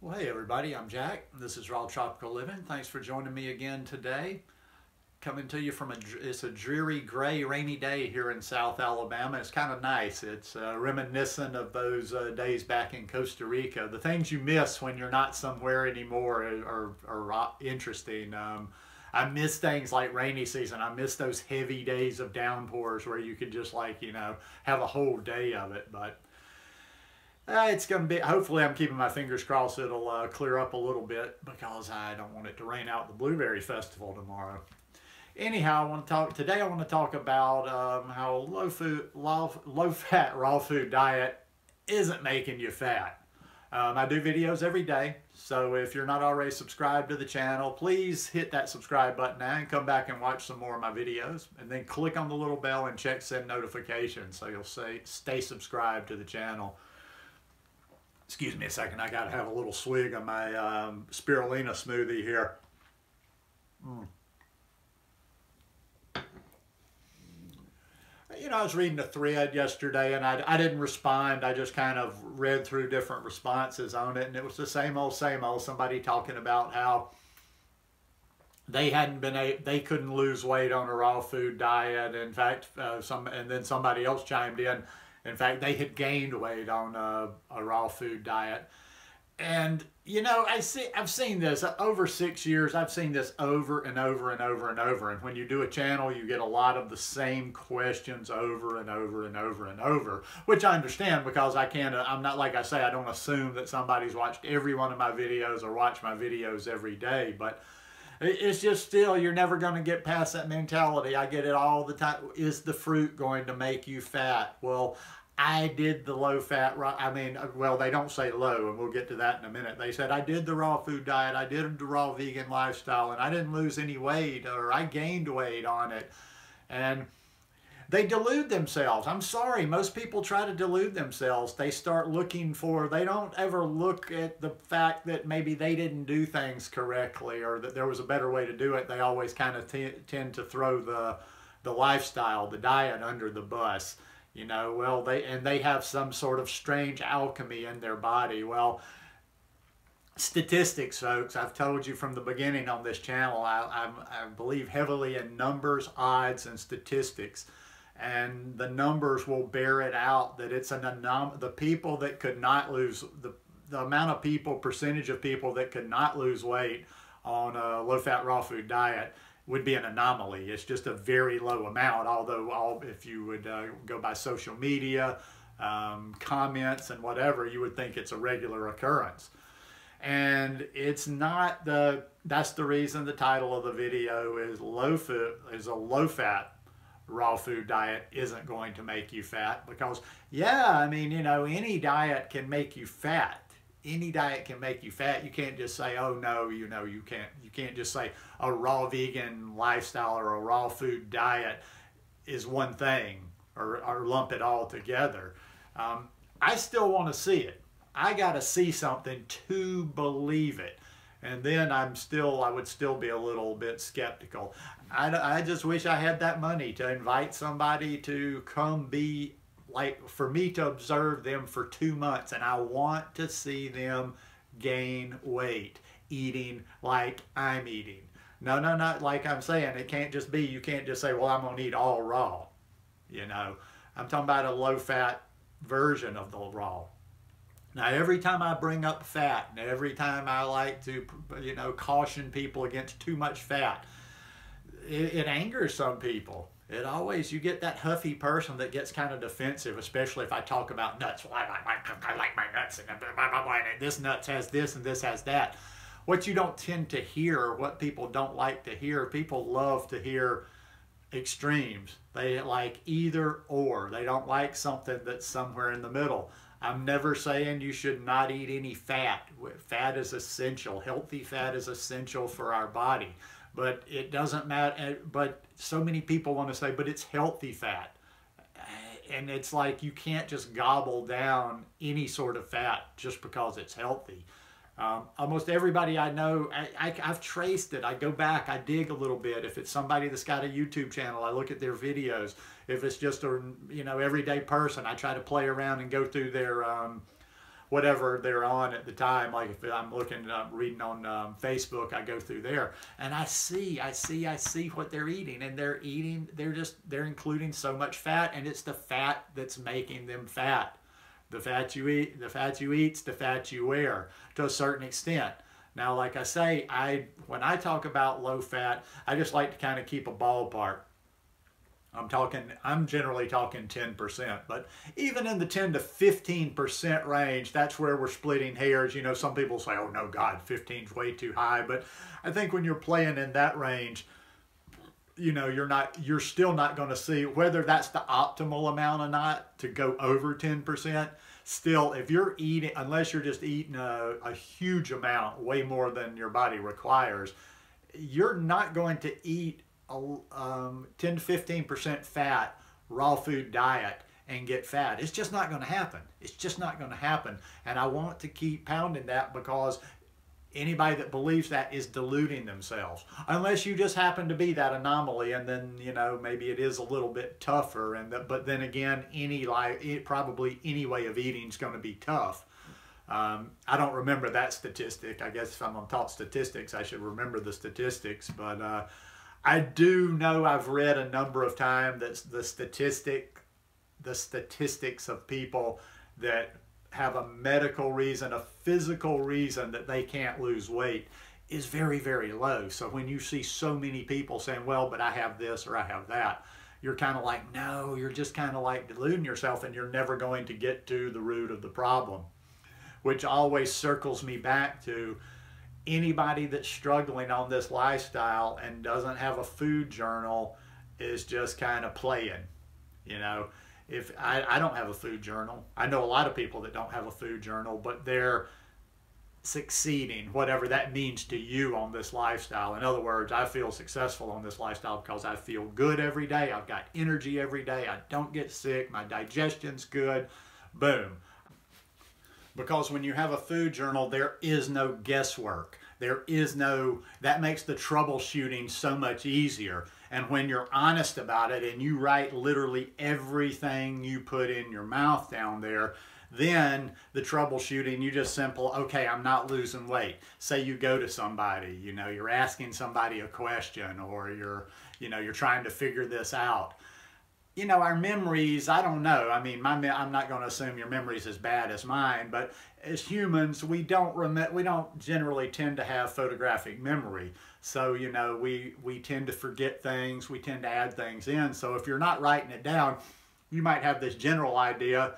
Well, hey everybody, I'm Jack. This is Raw Tropical Living. Thanks for joining me again today. Coming to you from it's a dreary, gray, rainy day here in South Alabama. It's kind of nice. It's reminiscent of those days back in Costa Rica. The things you miss when you're not somewhere anymore are interesting. I miss things like rainy season. I miss those heavy days of downpours where you could just have a whole day of it. But it's going to be, hopefully I'm keeping my fingers crossed it'll clear up a little bit because I don't want it to rain out the Blueberry Festival tomorrow. Anyhow, today I want to talk about how low fat raw food diet isn't making you fat. I do videos every day, so if you're not already subscribed to the channel, please hit that subscribe button now and come back and watch some more of my videos. And then click on the little bell and check send notifications so you'll stay subscribed to the channel. Excuse me a second, I gotta have a little swig of my spirulina smoothie here. You know, I was reading a thread yesterday and I didn't respond. I just kind of read through different responses on it, and it was the same old, somebody talking about how they couldn't lose weight on a raw food diet. In fact, and then somebody else chimed in. In fact, they had gained weight on a raw food diet. And, you know, I've seen this over 6 years. I've seen this over and over and over and over. And when you do a channel, you get a lot of the same questions over and over and over and over, which I understand because I'm not, like I say, I don't assume that somebody's watched every one of my videos or watched my videos every day. But it's just still, you're never going to get past that mentality. I get it all the time. Is the fruit going to make you fat? Well, I did the low fat, well, they don't say low, and we'll get to that in a minute. They said I did the raw food diet, I did the raw vegan lifestyle, and I didn't lose any weight, or I gained weight on it. And they delude themselves. I'm sorry, most people try to delude themselves. They start looking they don't ever look at the fact that maybe they didn't do things correctly or that there was a better way to do it. They always kind of tend to throw the lifestyle, the diet under the bus. You know, well, they have some sort of strange alchemy in their body. Well, statistics, folks, I've told you from the beginning on this channel, I believe heavily in numbers, odds, and statistics. And the numbers will bear it out that it's an anomaly. The people that could not lose, the amount of people, percentage of people that could not lose weight on a low-fat raw food diet would be an anomaly. It's just a very low amount, although if you would go by social media, comments and whatever, you would think it's a regular occurrence. And it's not that's the reason the title of the video is a low-fat raw food diet isn't going to make you fat, because yeah, I mean, you know, any diet can make you fat. Any diet can make you fat. You can't just say, oh no, you know, you can't just say a raw vegan lifestyle or a raw food diet is one thing, or lump it all together. I still want to see it. I got to see something to believe it. And then I would still be a little bit skeptical. I just wish I had that money to invite somebody to come for me to observe them for 2 months, and I want to see them gain weight, eating like I'm eating. No, not like I'm saying. It can't just be, you can't just say, well, I'm going to eat all raw. You know, I'm talking about a low-fat version of the raw. Now, every time I bring up fat, and every time I like to, you know, caution people against too much fat, it angers some people. You get that huffy person that gets kind of defensive, especially if I talk about nuts. Well, I like my nuts, and blah, blah, blah, and this nuts has this and this has that. What you don't tend to hear, what people don't like to hear, people love to hear extremes. They like either or. They don't like something that's somewhere in the middle. I'm never saying you should not eat any fat. Fat is essential. Healthy fat is essential for our body. But it doesn't matter. But so many people want to say, but it's healthy fat. And it's like you can't just gobble down any sort of fat just because it's healthy. Almost everybody I know, I've traced it. I go back, I dig a little bit. If it's somebody that's got a YouTube channel, I look at their videos. If it's just a everyday person, I try to play around and go through their whatever they're on at the time. Like if I'm reading on Facebook, I go through there and I see what they're eating, and they're including so much fat, and it's the fat that's making them fat. The fat you eat, the fat you eat's the fat you wear to a certain extent. Now, like I say, when I talk about low fat, I just like to kind of keep a ballpark. I'm generally talking 10%, but even in the 10 to 15% range, that's where we're splitting hairs. You know, some people say, oh no, God, 15 is way too high. But I think when you're playing in that range, you know, you're still not going to see whether that's the optimal amount or not to go over 10%. Still, if you're eating, unless you're just eating a huge amount, way more than your body requires, you're not going to eat a 10 to 15% fat raw food diet and get fat. It's just not going to happen. It's just not going to happen. And I want to keep pounding that, because anybody that believes that is deluding themselves, unless you just happen to be that anomaly, and then, you know, maybe it is a little bit tougher. But then again, probably any way of eating is going to be tough. I don't remember that statistic. I guess if I'm going to talk statistics, I should remember the statistics. But I do know, I've read a number of times that the statistics of people that have a medical reason, a physical reason that they can't lose weight is very, very low. So when you see so many people saying, well, but I have this or I have that, you're kind of like, no, you're just kind of like deluding yourself, and you're never going to get to the root of the problem, which always circles me back to anybody that's struggling on this lifestyle and doesn't have a food journal is just kind of playing. You know, if I don't have a food journal, I know a lot of people that don't have a food journal, but they're succeeding, whatever that means to you, on this lifestyle. In other words, I feel successful on this lifestyle because I feel good every day. I've got energy every day. I don't get sick. My digestion's good. Boom. Because when you have a food journal, there is no guesswork. That makes the troubleshooting so much easier. And when you're honest about it and you write literally everything you put in your mouth down there, then the troubleshooting, you just okay, I'm not losing weight. Say you go to somebody, you know, you're asking somebody a question, or you're trying to figure this out. You know, our memories, I don't know. I mean, I'm not going to assume your memory's as bad as mine, but as humans, we don't generally tend to have photographic memory. So, you know, we tend to forget things, we tend to add things in. So if you're not writing it down, you might have this general idea,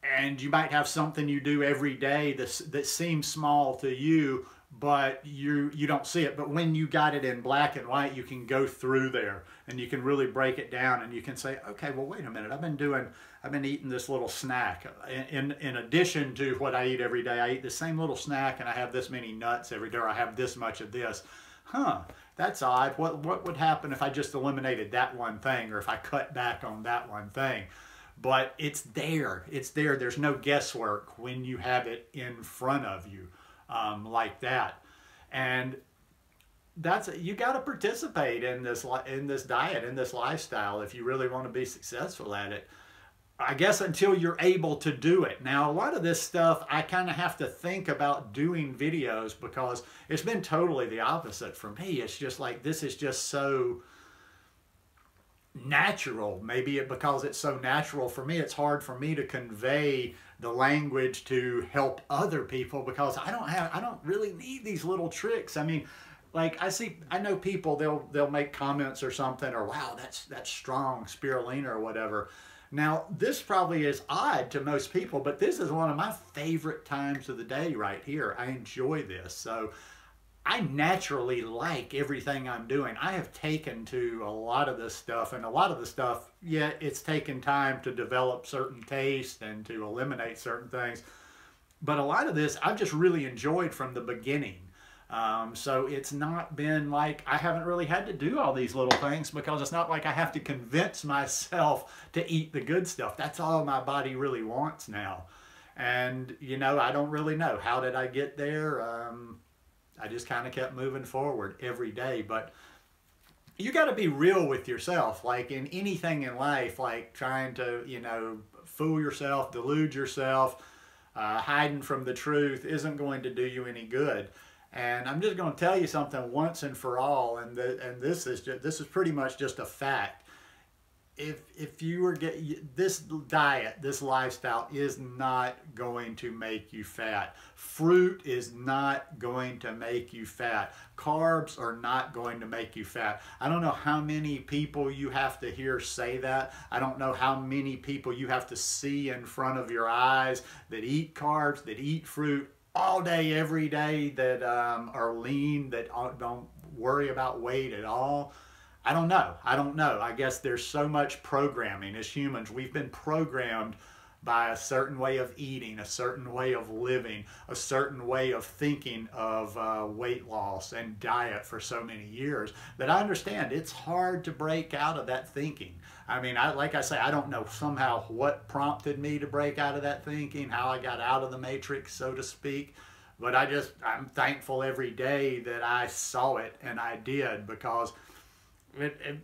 and you might have something you do every day that seems small to you, but you don't see it. But when you got it in black and white, you can go through there and you can really break it down, and you can say, okay, well, wait a minute, I've been eating this little snack. In addition to what I eat every day, I eat the same little snack, and I have this many nuts every day, or I have this much of this. Huh, that's odd. What would happen if I just eliminated that one thing, or if I cut back on that one thing? But it's there. It's there. There's no guesswork when you have it in front of you like that. And you got to participate in this diet, in this lifestyle, if you really want to be successful at it. I guess until you're able to do it. Now, a lot of this stuff, I kind of have to think about doing videos, because it's been totally the opposite for me. It's just like, this is just so natural. Maybe because it's so natural for me, it's hard for me to convey the language to help other people, because I don't really need these little tricks. I mean, like I know people, they'll make comments or something, or wow, that's strong spirulina or whatever. Now, this probably is odd to most people, but this is one of my favorite times of the day right here. I enjoy this. So I naturally like everything I'm doing. I have taken to a lot of this stuff, and a lot of the stuff, yeah, it's taken time to develop certain tastes and to eliminate certain things. But a lot of this I've just really enjoyed from the beginning. So it's not been like, I haven't really had to do all these little things, because it's not like I have to convince myself to eat the good stuff. That's all my body really wants now. And, you know, I don't really know. How did I get there? I just kind of kept moving forward every day. But you got to be real with yourself, like in anything in life, like trying to, you know, fool yourself, delude yourself. Hiding from the truth isn't going to do you any good. And I'm just going to tell you something once and for all, and this is pretty much just a fact. If you were this diet, this lifestyle is not going to make you fat. Fruit is not going to make you fat. Carbs are not going to make you fat. I don't know how many people you have to hear say that. I don't know how many people you have to see in front of your eyes that eat carbs, that eat fruit all day, every day, that are lean, that don't worry about weight at all. I don't know. I guess there's so much programming as humans. We've been programmed by a certain way of eating, a certain way of living, a certain way of thinking of weight loss and diet for so many years that I understand it's hard to break out of that thinking. I mean, like I say, I don't know somehow what prompted me to break out of that thinking, how I got out of the matrix, so to speak. But I'm thankful every day that I saw it, and I did, because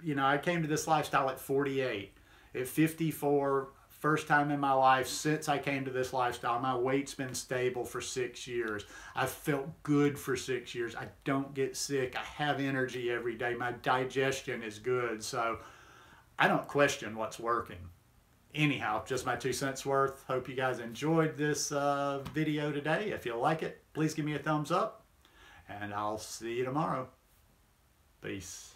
you know, I came to this lifestyle at 48. At 54, first time in my life since I came to this lifestyle, my weight's been stable for 6 years. I've felt good for 6 years. I don't get sick. I have energy every day. My digestion is good. So I don't question what's working. Anyhow, just my 2 cents worth. Hope you guys enjoyed this video today. If you like it, please give me a thumbs up, and I'll see you tomorrow. Peace.